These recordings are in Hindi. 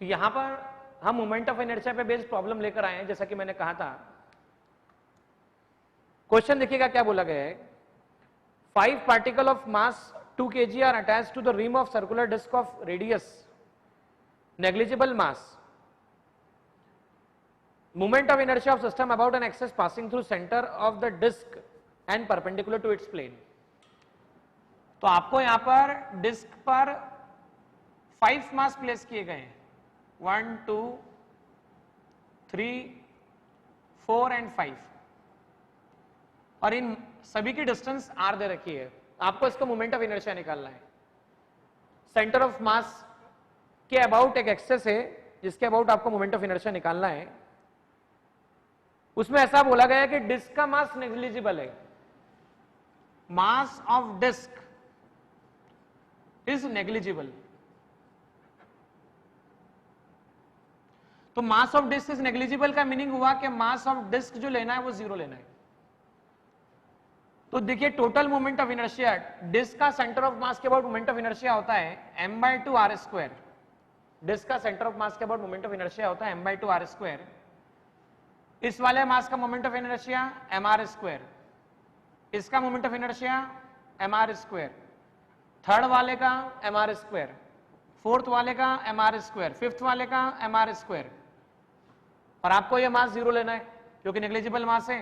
यहां पर हम मोमेंट ऑफ इनर्शिया पे बेस्ड प्रॉब्लम लेकर आए हैं, जैसा कि मैंने कहा था। क्वेश्चन देखिएगा क्या बोला गया है। 5 particle of mass 2 kg are attached to the rim of circular disc of radius negligible mass. Moment of inertia of system about an axis passing through center of the disk and perpendicular to its plane। तो आपको यहां पर डिस्क पर 5 मास प्लेस किए गए हैं, 1 2 3 4 एंड 5, और इन सभी की डिस्टेंस r दे रखी है। आपको इसका मोमेंट ऑफ इनर्शिया निकालना है। सेंटर ऑफ मास के अबाउट एक एक्सेस है जिसके अबाउट आपको मोमेंट ऑफ इनर्शिया निकालना है। उसमें ऐसा बोला गया है कि डिस्क का मास नेग्लिजिबल है, mass of disc is negligible. तो mass of disc is negligible का मीनिंग हुआ कि मास ऑफ डिस्क जो लेना है वो 0 लेना है। तो देखिए total moment of inertia, disc का सेंटर ऑफ मास के अबाउट मोमेंट ऑफ इनर्शिया होता है m/2 r²। डिस्क का सेंटर ऑफ मास के अबाउट मोमेंट ऑफ इनर्शिया होता है m/2 r²। इस वाले मास का मोमेंट ऑफ इनर्शिया mr², इसका moment of inertia mr², third वाले का mr², फोर्थ वाले का mr², फिफ्थ वाले का mr²। और आपको ये मास 0 लेना है क्योंकि नेग्लिजिबल मास है।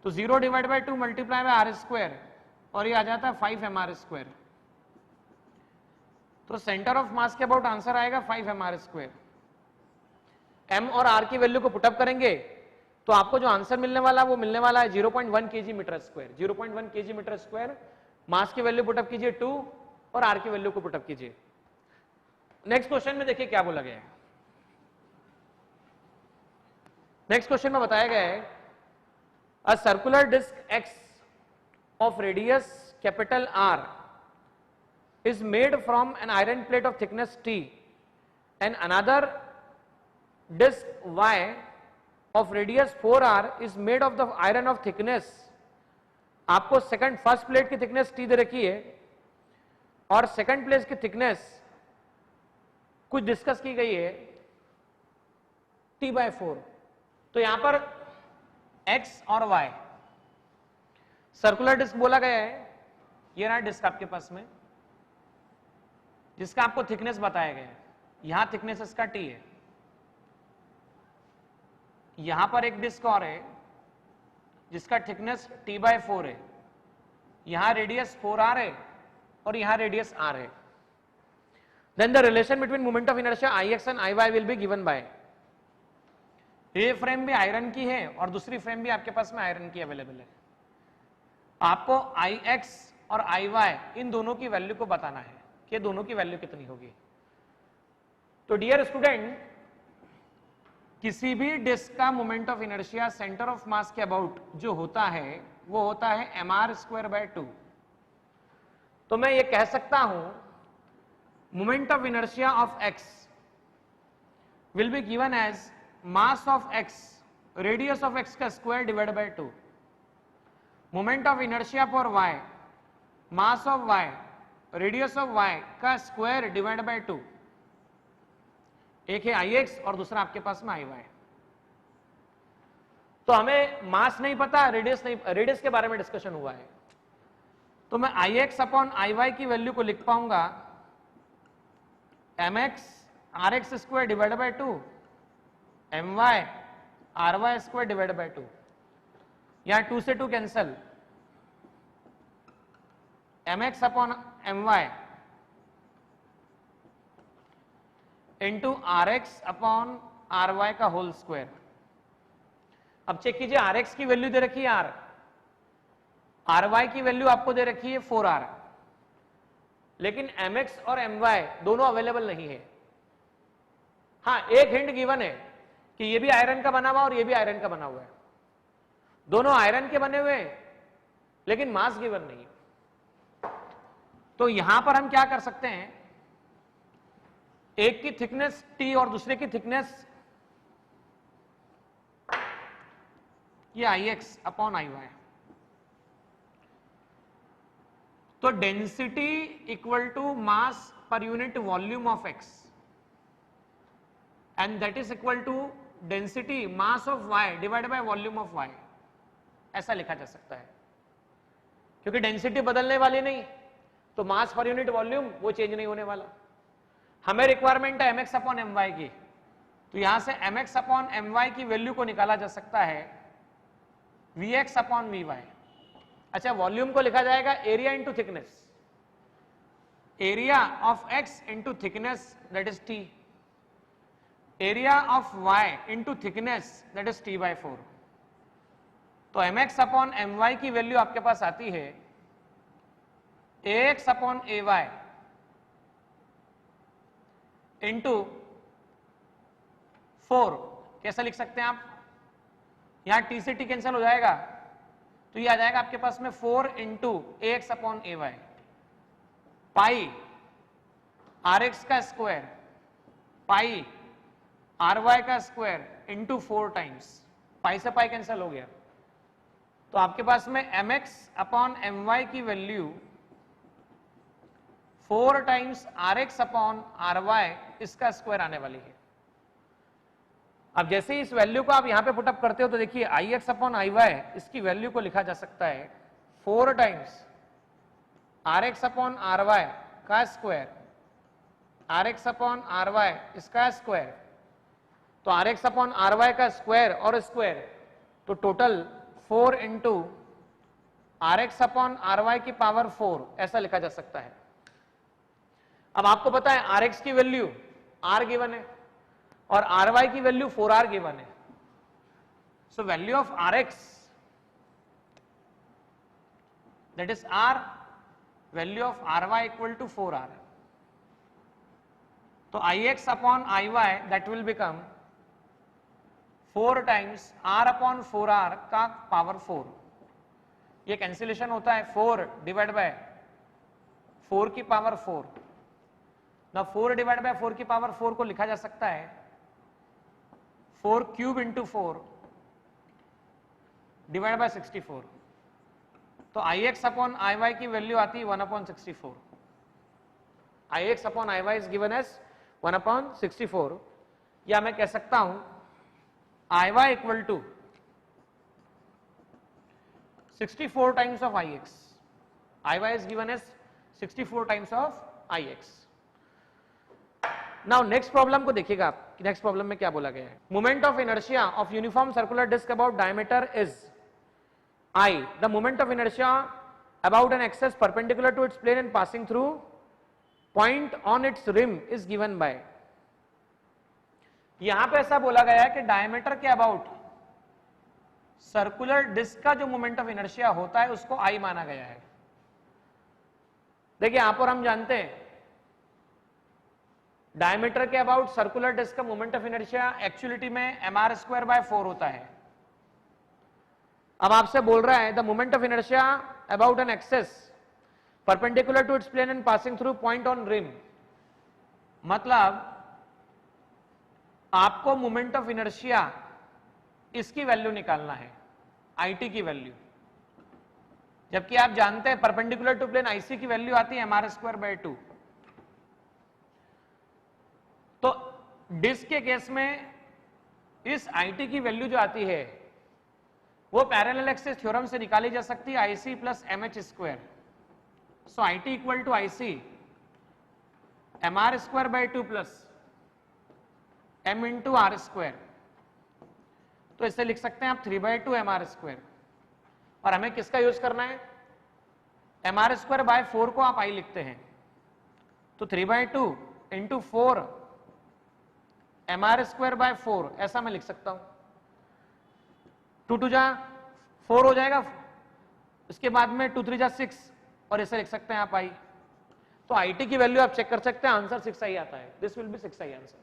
तो 0 divide by 2 multiply by r², और ये आ जाता है 5 mr²। तो सेंटर ऑफ मास के अबाउट आंसर आएगा 5 mr²। m और r की वैल्यू को पुटअप करेंगे तो आपको जो आंसर मिलने वाला वो मिलने वाला है 0.1 kg metre square. 0.1 kg metre square. Mass की वैल्यू पुटअप कीजिए 2 और r की वैल्यू को पुटअप कीजिए। नेक्स्ट क्वेश्चन में देखिए क्या बोला गया है। नेक्स्ट क्वेश्चन में बताया गया है a circular disc x of radius capital R is made from an iron plate of thickness T and another disk y of radius 4r is made of the iron of thickness। आपको सेकंड फर्स्ट प्लेट की थिकनेस T दे रखी है और सेकंड प्लेट की थिकनेस कुछ डिस्कस की गई है T/4। तो यहां पर x और y सर्कुलर डिस्क बोला गया है। ये रहा डिस्क आपके पास में जिसका आपको थिकनेस बताया गया है। यहां थिकनेस इसका T है, यहां पर एक डिस्क और है जिसका थिकनेस T/4 है। यहां रेडियस 4r है और यहां रेडियस r है। Then the relation between moment of inertia Ix and Iy will be given by. ये फ्रेम भी आयरन की है और दूसरी फ्रेम भी आपके पास में आयरन की अवेलेबल है। आपको Ix और Iy इन दोनों की वैल्यू को बताना है कि दोनों की वैल्यू कितनी होगी। तो डियर स्टूडेंट, किसी भी डिस्क का moment of inertia centre of mass के अबाउट जो होता है वो होता है mr²/2। तो मैं ये कह सकता हूं moment of inertia of x will be given as mass of x radius of x का square divide by 2। Moment of inertia for y mass of y radius of y का स्क्वायर डिवाइड बाय 2। एक है Ix और दूसरा आपके पास में Iy। तो हमें मास नहीं पता, रेडियस नहीं, रेडियस के बारे में डिस्कशन हुआ है। तो मैं Ix अपॉन Iy की वैल्यू को लिख पाऊंगा mx rx² divide by 2 my ry² divide by 2। यहां 2 से 2 cancel, mx upon my into rx upon ry का होल स्क्वायर। अब चेक कीजिए rx की वैल्यू दे रखी है r, ry की वैल्यू आपको दे रखी है 4r, लेकिन mx और my दोनों अवेलेबल नहीं है। हाँ, एक हिंट गिवन है कि ये भी आयरन का बना हुआ और ये भी आयरन का बना हुआ है। दोनों आयरन के बने हुए हैं लेकिन मास गिवन नहीं है। तो यहां पर हम क्या कर सकते हैं, एक की थिकनेस T और दूसरे की थिकनेस ये Ix अपॉन Iy। तो density equal to mass per unit volume of x। And that is equal to density mass of y divide by volume of y, ऐसा लिखा जा सकता है। क्योंकि डेंसिटी बदलने वाली नहीं, तो मास पर यूनिट वॉल्यूम वो चेंज नहीं होने वाला। हमें रिक्वायरमेंट है mx अपॉन my की, तो यहां से mx अपॉन my की वैल्यू को निकाला जा सकता है vx अपॉन vy। अच्छा, वॉल्यूम को लिखा जाएगा area into thickness, area of x into thickness that is t, area of y into thickness that is t/4। तो mx अपॉन my की वैल्यू आपके पास आती है ax अपॉन ay इंटू 4। कैसा लिख सकते हैं आप, यहां t से t कैंसिल हो जाएगा, तो ये आ जाएगा आपके पास में 4 इंटू ax अपॉन ay पाई rx का स्क्वायर पाई ry का स्क्वायर इंटू 4 टाइम्स, पाई से पाई कैंसिल हो गया, तो आपके पास में mx अपॉन my की value 4 times rx upon ry इसका स्क्वायर आने वाली है। अब जैसे ही इस वैल्यू को आप यहां पे पुटअप करते हो तो देखिए ix अपॉन iy इसकी वैल्यू को लिखा जा सकता है 4 टाइम्स rx अपॉन ry का स्क्वायर, rx अपॉन ry इसका स्क्वायर, तो rx अपॉन ry का स्क्वायर और स्क्वायर, तो total 4 into rx upon ry की पावर 4 ऐसा लिखा जा सकता है। अब आपको पता है rx की वैल्यू r गिवन है और ry की वैल्यू 4r गिवन है, so value of rx that is r, value of ry equal to 4r, तो ix upon iy that will become 4 times r upon 4r का पावर 4। ये कैंसिलेशन होता है 4 डिवाइड बाय 4 की पावर 4, ना 4 डिवाइड बाय 4 की पावर 4 को लिखा जा सकता है 4 क्यूब इंटू 4 डिवाइड बाय 64, तो ix अपॉन iy की वैल्यू आती है 1 upon 64, ix upon iy is given as 1 upon 64, या मैं कह सकता हूं iy equal to 64 times of ix, iy is given as 64 times of ix। Now next problem को देखिएगा आप, नेक्स्ट प्रॉब्लम में क्या बोला गया है। Moment of inertia of uniform circular disc about diameter is I. The moment of inertia about an axis perpendicular to its plane and passing through point on its rim is given by. यहां पे ऐसा बोला गया है कि डायमीटर के अबाउट सर्कुलर डिस्क का जो मोमेंट ऑफ इनर्शिया होता है उसको I माना गया है। देखिए यहां पर हम जानते हैं डायमीटर के अबाउट सर्कुलर डिस्क का मोमेंट ऑफ इनर्शिया एक्चुअलिटी में mr²/4 होता है। अब आपसे बोल रहा है the moment of inertia about an axis perpendicular to its plane and passing through point on rim, मतलब आपको मोमेंट ऑफ इनर्शिया इसकी वैल्यू निकालना है, IT की वैल्यू, जबकि आप जानते हैं परपेंडिकुलर टू प्लेन IC की वैल्यू आती है mr²/2। तो डिस्क के केस में इस IT की वैल्यू जो आती है वो पैरेलल एक्सिस थ्योरम से निकाली जा सकती है IC plus mh²। So IT equal to IC mr²/2 plus m into r², तो इसे लिख सकते हैं आप 3/2 mr², और हमें किसका यूज करना है, mr²/4 को आप I लिखते हैं, तो 3/2 इंटू 4 mr²/4 ऐसा मैं लिख सकता हूं, 2 2 जा 4 हो जाएगा, इसके बाद में 2 3 जा 6, और ऐसे लिख सकते हैं आप I। तो IT की वैल्यू आप चेक कर सकते हैं, आंसर 6I आता है, this will be 6I answer.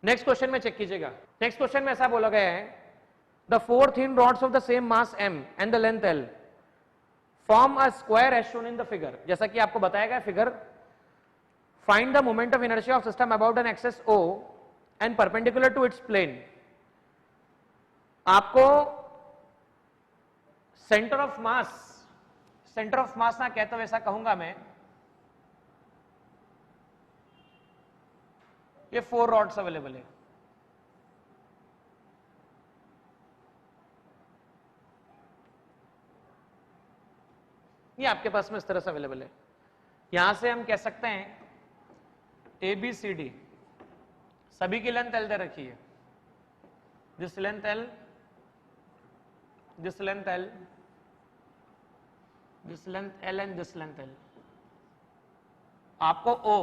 Next question में चेक कीजिएगा। नेक्स्ट क्वेश्चन में ऐसा बोला गया है the 4 thin rods of the same mass m and the length l form a square as shown in the figure। जैसा कि आपको बताया गया figure, find the moment of inertia of system about an axis O and perpendicular to its plane। आपको सेंटर ऑफ मास ना कहते हुए ऐसा कहूंगा मैं, ये 4 रॉड्स अवेलेबल है। ये आपके पास में इस तरह से अवेलेबल है। यहां से हम कह सकते हैं ABCD सभी की लेंथ L दे रखी है। This length L, this length L, this length L and this length L। आपको O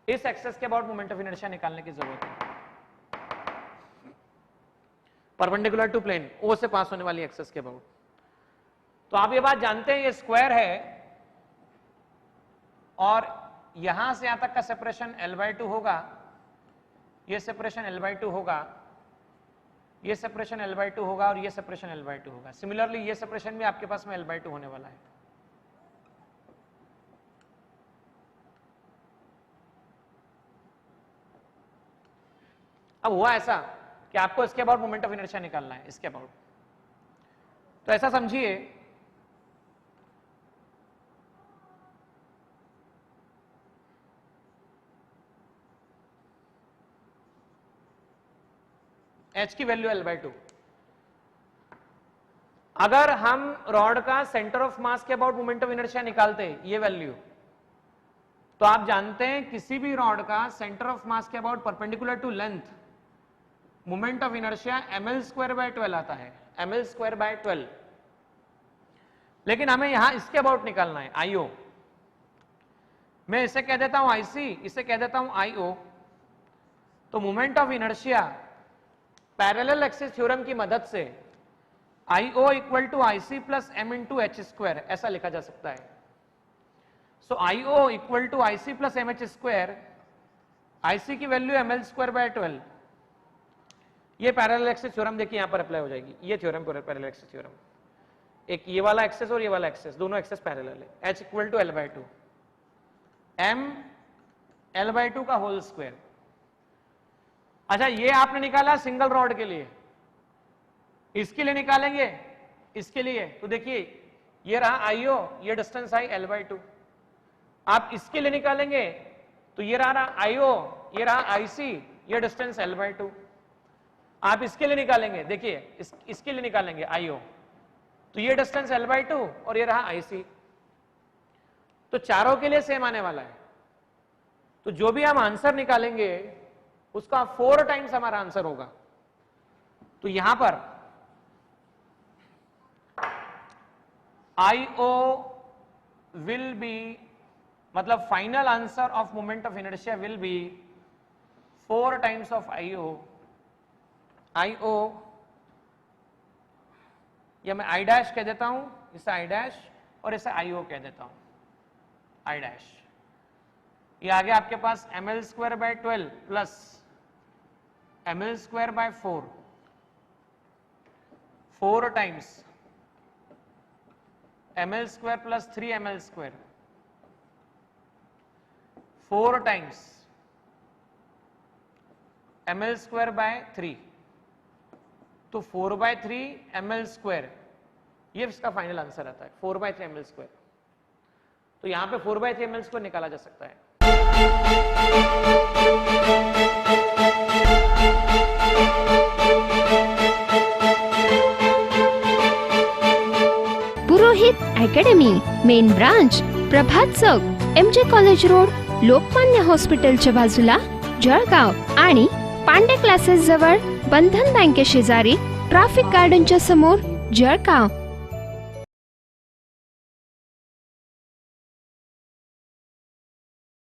इस एक्सेस के अबाउट मोमेंट ऑफ इनर्शिया निकालने की जरूरत है। परपेंडिकुलर टू प्लेन O से पास होने वाली एक्सेस के अबाउट। तो आप ये बात जानते हैं, ये स्क्वायर है और यहां से यहां तक का सेपरेशन L/2 होगा, ये सेपरेशन L/2 होगा, ये सेपरेशन L/2 होगा और ये सेपरेशन L/2 होगा। सिमिलरली ये सेपरेशन भी आपके पास में L/2 होने वाला है। अब हुआ ऐसा कि आपको इसके अबाउट मोमेंट ऑफ इनर्शिया निकालना है, इसके अबाउट। तो ऐसा समझिए H की वैल्यू L/2। अगर हम रॉड का सेंटर ऑफ मास के अबाउट मोमेंट ऑफ इनर्शिया निकालते ये वैल्यू, तो आप जानते हैं किसी भी रॉड का सेंटर ऑफ मास के about perpendicular to length moment of inertia ml²/12 आता है, ml²/12। लेकिन हमें यहां इसके अबाउट निकालना है IO। मैं इसे कह देता हूं IC, इसे कह देता हूं IO। तो moment of inertia parallel axis theorem की मदद से IO equal to IC plus M into H², ऐसा लिखा जा सकता है। So IO equal to IC plus MH², IC की वैल्यू ml²/12। ये पैरेलल एक्सिस थ्योरम देखिए यहां पर अप्लाई हो जाएगी, ये थ्योरम पैरेलल एक्सिस थ्योरम। एक ये वाला एक्सिस और ये वाला एक्सिस, दोनों एक्सिस पैरेलल है। H equal to L/2, M L/2 का होल स्क्वायर। अच्छा, ये आपने निकाला सिंगल रॉड के लिए, इसके लिए निकालेंगे, इसके लिए तो देखिए ये रहा IO, ये डिस्टेंस आई L/2। आप इसके लिए निकालेंगे तो ये रहा IO, ये रहा IC, ये डिस्टेंस L/2। आप इसके लिए निकालेंगे, देखिए इसके लिए निकालेंगे IO, तो ये डिस्टेंस L/2 और ये रहा IC। तो चारों के लिए सेम आने वाला है। तो जो भी हम आंसर निकालेंगे उसका 4 टाइम्स हमारा आंसर होगा। तो यहां पर IO विल बी, मतलब final answer of moment of inertia will be 4 times of IO। या मैं I' कह देता हूं, इसे I' और इसे IO कह देता हूं, I'। ये आगे आपके पास ml²/12 plus ml²/4, 4 times ml² plus 3 ml², 4 times ml²/3, तो 4/3 ml², ये इसका फाइनल आंसर आता है 4/3 ml²। तो यहां पे 4/3 ml² निकाला जा सकता है। पुरोहित अकॅडमी, मेन ब्रांच प्रभात चौक, MJ कॉलेज रोड, लोकमान्य हॉस्पिटलच्या बाजूला, जळगाव आणि पांडे क्लासेस जवळ, बंधन बँके शेजारी, ट्रॅफिक गार्डनच्या समोर, जळगाव।